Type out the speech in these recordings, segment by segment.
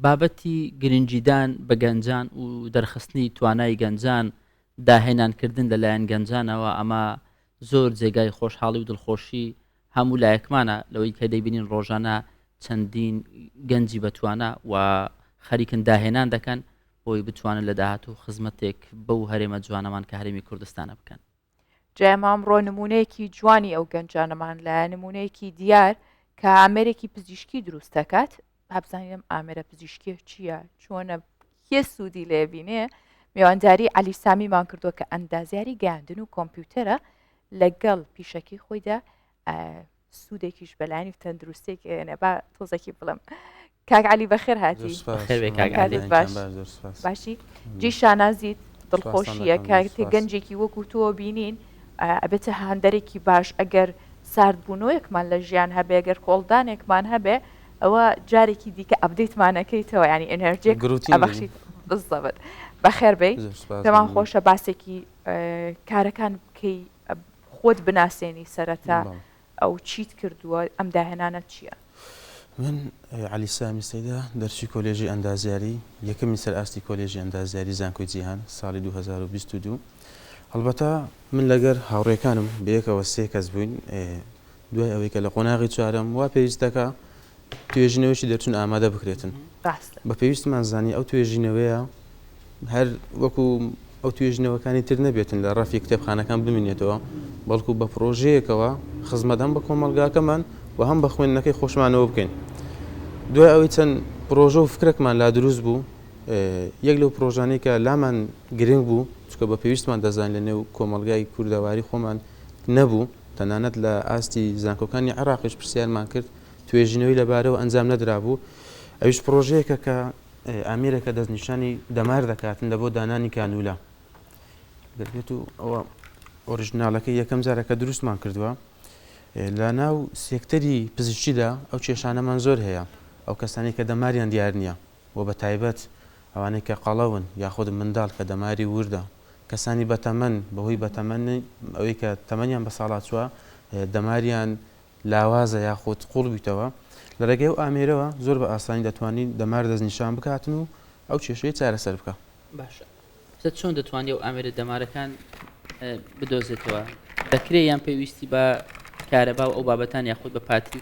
بابەتی گرنگیدان بە گەنجان و دەرخستنی توانای گەنجان داهێنانکردن لەلایەن گەنجانەوە ئەمە زۆر جێگای خۆشحاڵی و دڵخۆشی هەموو لایەکمانە لەوەی کە دەیبینین ڕۆژانە چەندین گەنجی بەتوانە و خەریکن داهێنان دەکەن بۆی بتوانن لە داهاتوو خزمەتێک بەو هەرێمە جوانەمان کە هەرێمی کوردستانە بکەن. جامام ڕۆ نمونەیەکی جوانی ئەو گەنجانەمان لە نمونەیەکی دیار کە ئامێرێکی پزیشکی دروست دەکات هەبزانیم ئامێرە پزیشکی چییە چۆنە کێ سوودی لێبینێ میوانداری علی سامیمان کردووە کە ئەندازیاری گەاندن و کۆمپیوتەرە لەگەڵ پیشەکی خۆیدا سوودێکیش بەلانی تەندروستێک با تۆزێکی بڵم کاک علی بەخێر هاتی باشی جی شانازیت دڵخۆشیە کە گەنجێکی وەکو تۆ بینین ئەبێتە هاندەرێکی باش ئەگەر ساردبوونەوەیەکمان لە ژیان هەبێ ئەگەر کۆڵدانێکمان هەبێ ئەوە جارێکی دیکە ئەبدەیتمانەکەیتەوە ینی ئەنەرژێک ئەبەخشیت بزەبێت بەخێر بێ پێمان خۆشە باسێکی کارەکان بکەی خۆت بناسێنی سەرەتا ئەو چیت کردووە ئەم داهێنانە چییە؟ من علی سامی سەیدا دەرچی کۆلێژی ئەندازیاری یەکەمی سەر ئاستی کۆلێژی ئەندازیاری زانکۆی جیهان ساڵی 2022 هەڵبەتە من لەگەر هاوڕێکانم بەیەکەوە سێ کەس بووین دوای ئەوەی کە لە قۆناغی چوارەم وا پێویستەکە توێژینەوەیکی دەرچوون ئامادە بکرێتن بە پێویستمان زانی ئەو توێژینەوەیە هەر وەکو ئەو توێژینەوەکانی تر نەبێتن لە ڕەفی کتێبخانەکان بمێنێتەوە بەڵکو بە پرۆژەیەکەوە خزمەت هەم بە کۆمەلگاکەمان و هەم بە خوێندنەکەی خۆشمانەوە بکەین. دوای ئەوەی چەند پرۆژە و فکرێکمان لا دروست بوو یەک لەو پرۆژانەی کە لامان گرنگ بوو چکە بە پێویستمان دەزان لە نێو کۆمەلگای کوردەواری خۆمان نەبوو تەنانەت لە ئاستی زانکۆکانی عێراقیش پرسیارمان کرد توێژینەوەی لەبارەوە ئەنجام نەدرابوو ئەویش پرۆژەیەکە کە ئامێرەکە دەستنیشانی دەمار دەکاتن لە بۆ دانانی کانولا دەبێت و ئەوە ئۆریژناڵەکەی یەکەم جارەکە دروستمان کردووە لە ناو سێکتەری پزیشکیدا ئەو کێشانەمان زۆر هەیە ئەو کەسانی کە دەماریان دیار نییە و بە تایبەت ئەوانەی کە قەڵەون یاخود منداڵ کە دەماری وردە کەسانی بەتەمەن بەهۆی بەتەمەن ئەوەی کە تەمەنیان بە ساڵات چووە دەماریان لاوازە یاخود قوڵ بیتەوە لە ڕێگەی ئەو ئامێرەوە زۆر بە ئاسانی دەتوانین دەمار دەستنیشان بکاتن و ئەو کێشەی چارەسەر بکە. باشە چۆن دەتوانێت ئەو ئامێرە دەمارەکان بدۆزێتەوە دەکرێت یان پێویستی بە کارەبا و ئەو بابەتان یاخود بە پاتی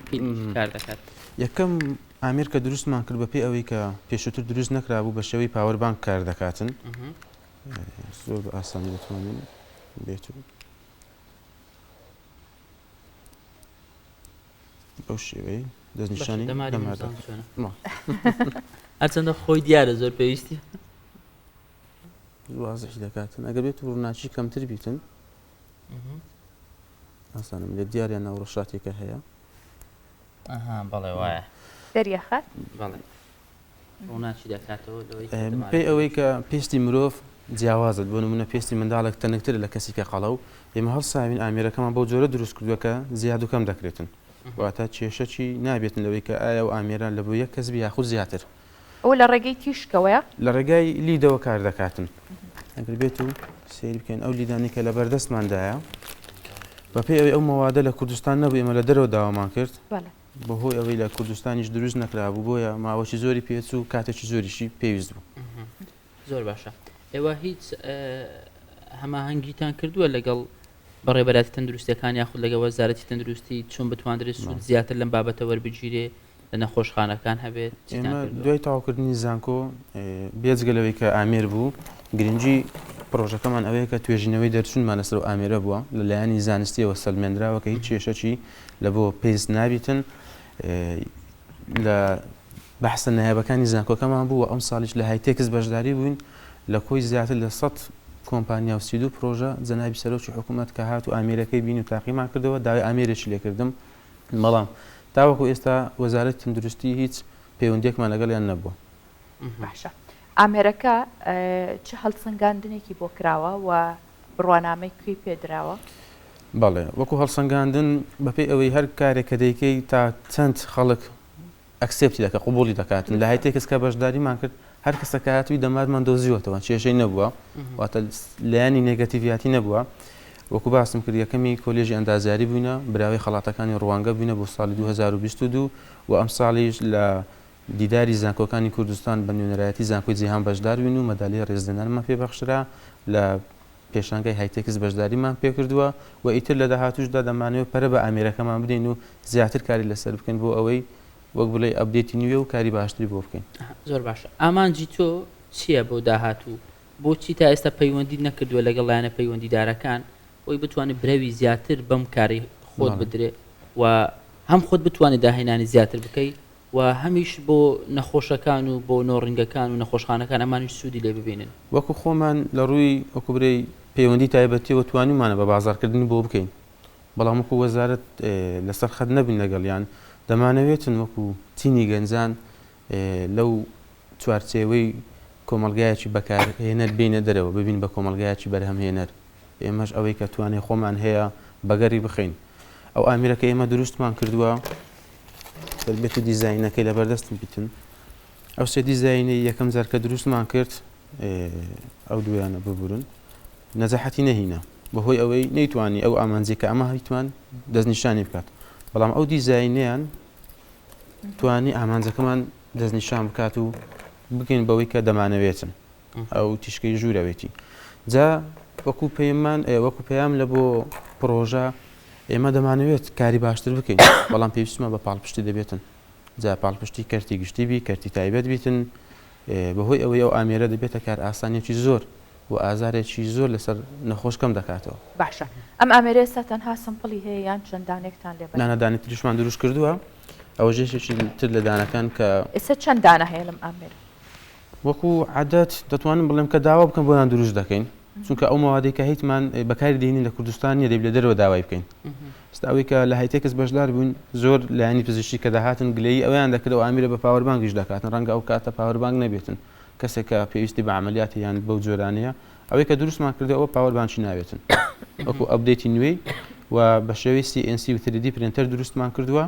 کار دەکات؟ یەکەم ئامێر کە دروستمان کرد بە پێی ئەوەی کە پێشووتر دروست نەکرابوو بە شێوەی پاوەربانک کار دەکاتن زۆر بە ئاسانی دەتوانین بێت بەو شێوەی دەستنیشانی دەمار هەرچەندە خۆی دیارە زۆر پێویستی وازەشی دەکاتن ئەگەر بێت و ڕووناچی کەمتر بیتن ئاسانم لێ دیاریان ناوڕۆشاتێکە هەیە بەڵێ وایە دەریەخات ڕووناچی دەکاتەوە پێی ئەوەی کە پێستی مرۆڤ جیاوازت بۆ نمونە پێستی منداڵێک تەنگتر لە کەسی کە قەڵە و ئێمە هەڵساوین ئامێرەکەمان بەو جۆرە دروست کردووەکە زیاد و کەم دەکرێتن واتە کێشەی نابێتن لەوەی کە ئایا و ئامێران لە بۆ یەک کەس یاخود زیاتر ئەو لە ڕێگەی تیشکەوەیە لە ڕێگای لیدەوە کار دەکاتن ئەگەر بێت و سێری بکەین ئەو لیدانی کە لە بەردەستماندایە بەپێی ئەوەی ئەو مەوادە لە کوردستان نەبوو ئێمە لە دەرەوە داوامان کرد بەهۆی ئەوەی لە کوردستانیش دروست نەکرابوو بۆیە ماوەی زۆری پێچ و کاتێکی زۆریشی پێویست بوو. زۆر باشە ئێوە هیچ هەماهەنگیتان کردووە لەگەڵ بەڕێبەراتی تەندروستیەکان یاخود لەگەڵ وەزارەتی تەندروستی چۆن بتوانرێت سوود زیاتر لەم بابەتە وەربگیرێ لە نەخۆشخانەکان هەبێت؟ ئێمە دوای تاواکردنی زانکۆ بێجگەلەوەی کە ئامێر بوو گرنگی پرۆژەکەمان ئەوەیە کە توێژینەوەی دەرچوونمان لەسەر ئامێرە بووە لەلایەنی زانستیەوە سەلمێنراوە کە هیچ کێشەی لە بۆ پێست نابیتن لە بەحسە نایابەکانی زانکۆکەمان بوو ئەم ساڵیش لە هایتێکس بەشداری بووین لە کۆی زیاتر لە 100 کۆمپانیا و 32 پرۆژە جەنابی سەرۆکی حکوومەت کە هات و ئامێرەکەی بین و تاقیمان کردەوە داوای ئامێرێکی لێکردم بەڵام تاوەکو ئێستا وەزارەتی تەندروستی هیچ پەیوەندیەکمان لەگەڵیان نەبووە. باشە ئامێرەکە چ هەڵسەنگاندنێکی بۆ کراوە و بڕوانامەی کوێ پێدراوە؟ بەڵێ وەکو هەڵسەنگاندن بەپێی ئەوەی هەر کارێک کە دەیکەی تا چەند خەڵک ئەکسێپتی دەکات قبوڵی دەکاتن لە هایتێکس کە بەشداریمان کرد هەر کەسە کە هاتووی دەمارمان دۆزیوەتەوە کێشەی نەبووە واتە لایەنی نێگەتیڤیاتی نەبووە وەکو باسم کرد یەکەمی کۆلێژی ئەندازیاری بووینە براوی خەڵاتەکانی ڕوانگە بووینە بۆ ساڵی 2022 و ئەم ساڵیش لە دیداری زانکۆکانی کوردستان بە نوێنەرایەتی زانکۆی جیهان بەشدار بووین و مەدالیای ڕێزلێنانمان پێبەخشرا لە پێشانگای هایتێکس بەشداریمان پێکردووە و ئیتر لە داهاتووشدا دەمانەوێت پەرە بە ئامێرەکەمان بدەین و زیاتر کاری لەسەر بکەین بۆ ئەوەی وەک بڵێ ئەپدێتی نوێ و کاری باشتری بۆ بکەین. زۆر باشە. ئامانجی تۆ چییە بۆ داهاتوو؟ بۆچی تا ئێستا پەیوەندی نەکردووە لەگەڵ لایەنە پەیوەندیدارەکان بۆی بتوانێت برەوی زیاتر بەم کاری خۆت بدرێ و هەم خۆت بتوانێت داهێنانی زیاتر بکەیت و هەمیش بۆ نەخۆشەکان و بۆ نۆڕنگەکان و نەخۆشخانەکان ئەمانیش سوودی لێ ببینن. وەکو خۆمان لە ڕووی وەکوبرەی پەیوەندی تایبەتیەوە توانیمانە بە بازارکردنی بۆ بکەین، بەڵام وەکو وەزارەت لەسەر خەت نەبین لەگەڵیان دەمانەوێتن وەکو تینی گەنجان لەو چوارچێوەی کۆمەلگایەکی بەکارهێنەر بینە دەرەوە ببین بە کۆمەلگایەکی بەرهەمهێنەر. ئێمەش ئەوەی کە توانێ خۆمان هەیە بەگەری بخەین. ئەو ئامێرەکە ئێمە دروستمان کردووە دەبێت و دیزاینەکەی لەبەردەستم بیتن. ئەو سێ دیزاینی یەکەم جارکە دروستمان کرد ئەو دویانە ببورن نەجاحەتی نەهینە بەهۆی ئەوەی نەیتوانی ئەو ئامانجی کە ئەمە هیتوان دەستنیشانی بکات، بەڵام ئەو دیزاینیان توانی ئامانجەکەمان دەستنیشان بکات و بگەین بەوەی کە دەمانەوێتن ئەو تیشکەی ژوورەوێتی. جا وەکو پەیام لە بۆ پرۆژە ئێمە دەمانەوێت کاری باشتر بکەین، بەڵام پێویستمە بە پاڵپشتی دەبێتن. جا پاڵپشتی کەرتی گشتی بی کەرتی تایبەت بیتن بەهۆی ئەوەی ئەو ئامێرە دەبێتە کار ئاسانیەکی زۆر و ئازارێکی زۆر لەسەر نەخۆش کەم دەکاتەوە. باشە ئەم ئامێرە ئێستا تەنها سمپڵی هەیە یان چەندانێکتان لێ نانەدانی تریشمان دروست کردووە. ئەوە ژێشێکی تر لە دانەکان کە ئێستا چەند دانە هەیە لەم ئامێرە؟ وەکو عادەت دەتوانم بڵێم کە داوا بکەم بۆیان دروست دەکەین، چونکە ئەو ماوادەی کە هیچمان بەکاری دێنین لە کوردستان نیە دەبێت لە دەرەوە داوای بکەین. ئەوەی کە لە هایتێکس بەشدار بوون زۆر لایانی پزیشکی کە داهاتن گلەیی ئەویان دەکرێت و ئامێرە بە پاوەربانگیش دەکاتن، ڕەنگە ئەو کاتە پاوەربانگ نەبێتن کەسێک کە پێویستی بە عملیاتی یان بەو جۆرانەیە ئەوەی کە دروستمان کردێت ئەوە پاوەربانچی ناوێتن وەکو ئەپدێتی نوێی و بە شێوەی CNC و 3D پرینتەر دروستمان کردووە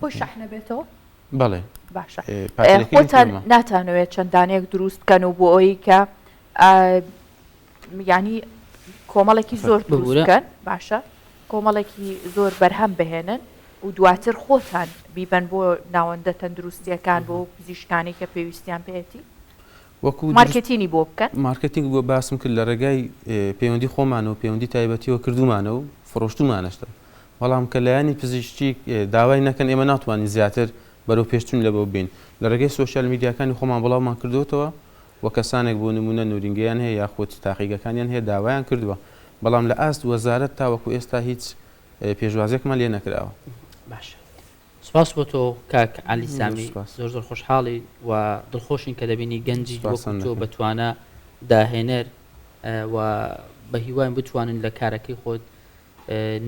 بۆ شەحنە بێتەوە. بەڵێ باشە خۆتان ناتانەوێت چەندانێک دروست بکەن و بۆ ئەوەی کە ینی کۆمەڵێکی زۆر دروستکەن باشە کۆمەڵێکی زۆر بەرهەم بهێنن و دواتر خۆتان بیبەن بۆ ناوەندە تەندروستیەکان بۆ پزیشکانی کە پێویستیان پێێتی وەکو مارکتینی بۆ بکەن. مارکتینگ بۆ باسم کرد لە ڕێگای پەیوەندی خۆمان و پەیوەندی تایبەتیەوە کردومانە و فڕۆشتومانەشتە، بەڵام کە لایانی پزیشکی داوای نەکەن ئێمە ناتوانین زیاتر بەرەو پێشتون لە بۆ بین. لە ڕێگەی سوۆشیال میدیاکانی خۆمان بڵاومان کردوتەوە و کەسانێک بۆ نمونە نورینگەیان هەیە یاخۆت تاقیگەکانیان هەیە داوایان کردووە، بەڵام لە ئاست وەزارەت تاوەکو ئێستا هیچ پێشوازێکمان لێ نەکراوە. باشە سپاس بۆ تۆ کاک عەلی سامی، زۆر زۆر خۆشحاڵی و دڵخۆشین کە دەبینی گەنجی وەکو تۆ بەتوانە داهێنەر و بە هیوایان بتوانن لە کارەکەی خۆت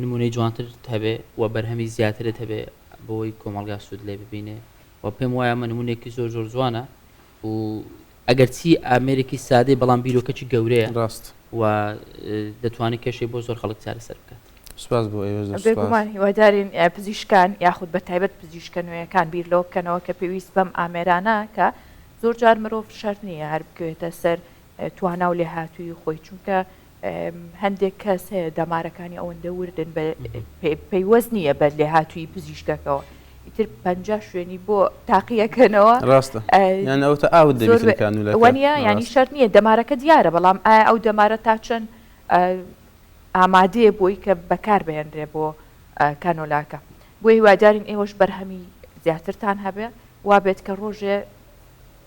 نمونەی جوانتر هەبێ و بەرهەمی زیاترت هەبێ بۆی کۆمەڵگا سوود لێ ببینێ و پێم وایە ئەمە نمونێکی زۆر زۆر جوانە و ئەگەر چی ئامێرێکی سادەی بەڵام بیرۆکەی گەورەیە ڕاست و دەتوانێت کێشەی بۆ زۆر خەڵک چارەسەر بکات. سپاس بۆ ئێوە بێگومان هیوادارین پزیشکان یاخود بە تایبەت پزیشکە نوێیەکان بیر لەوە بکەنەوە کە پێویست بەم ئامێرانە کە زۆر جار مرۆڤ شەرت نییە هەر بکوێتە سەر توانا و لێهاتووی خۆی، چونکە هەندێک کەس هەیە دەمارەکانی ئەوەندە وردن پەیوەست نییە بە لێهاتووی پزیشکەکەەوە ئیتر 50 شوێنی بۆ تاقیەکەنەوە ڕاستە یان ئەوتە ئاوت وانە ینی شەرت نییە دەمارەکە دیارە، بەڵام ئایا ئەو دەمارە تا چەند ئامادەیە بۆی کە بەکار بهێنرێ بۆ کانۆلاکە. بۆ هیوادارین ئێوەش بەرهەمی زیاترتان هەبێ وا بێت کە ڕۆژێ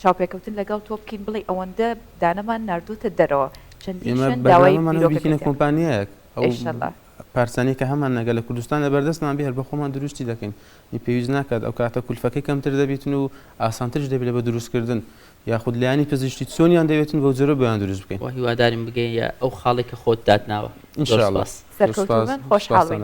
چاوپێکەوتن لەگەڵ تۆ بکەین بڵێ ئەوەندە دانەمان نردوتە دەرەوە چەندین داوای کۆمپانیایەک پارچانەی کە هەمان نەگە لە کوردستان لە بەردەستمان بێ هەر بە خۆمان دروستی دەکەین پێویست ناکات ئەو کاتە کولفەکەی کەمتر دەبێتن و ئاسانترش دەبێت بە دروستکردن یاخود لایانی پزیشتی چۆنیان دەوێتن بۆ جۆرە بۆیان دروست بکەین. هیوادارین بگەین ئەو خاڵێک کە خۆت داتناوە. سەرکەوتوبن خۆشحاڵ بین.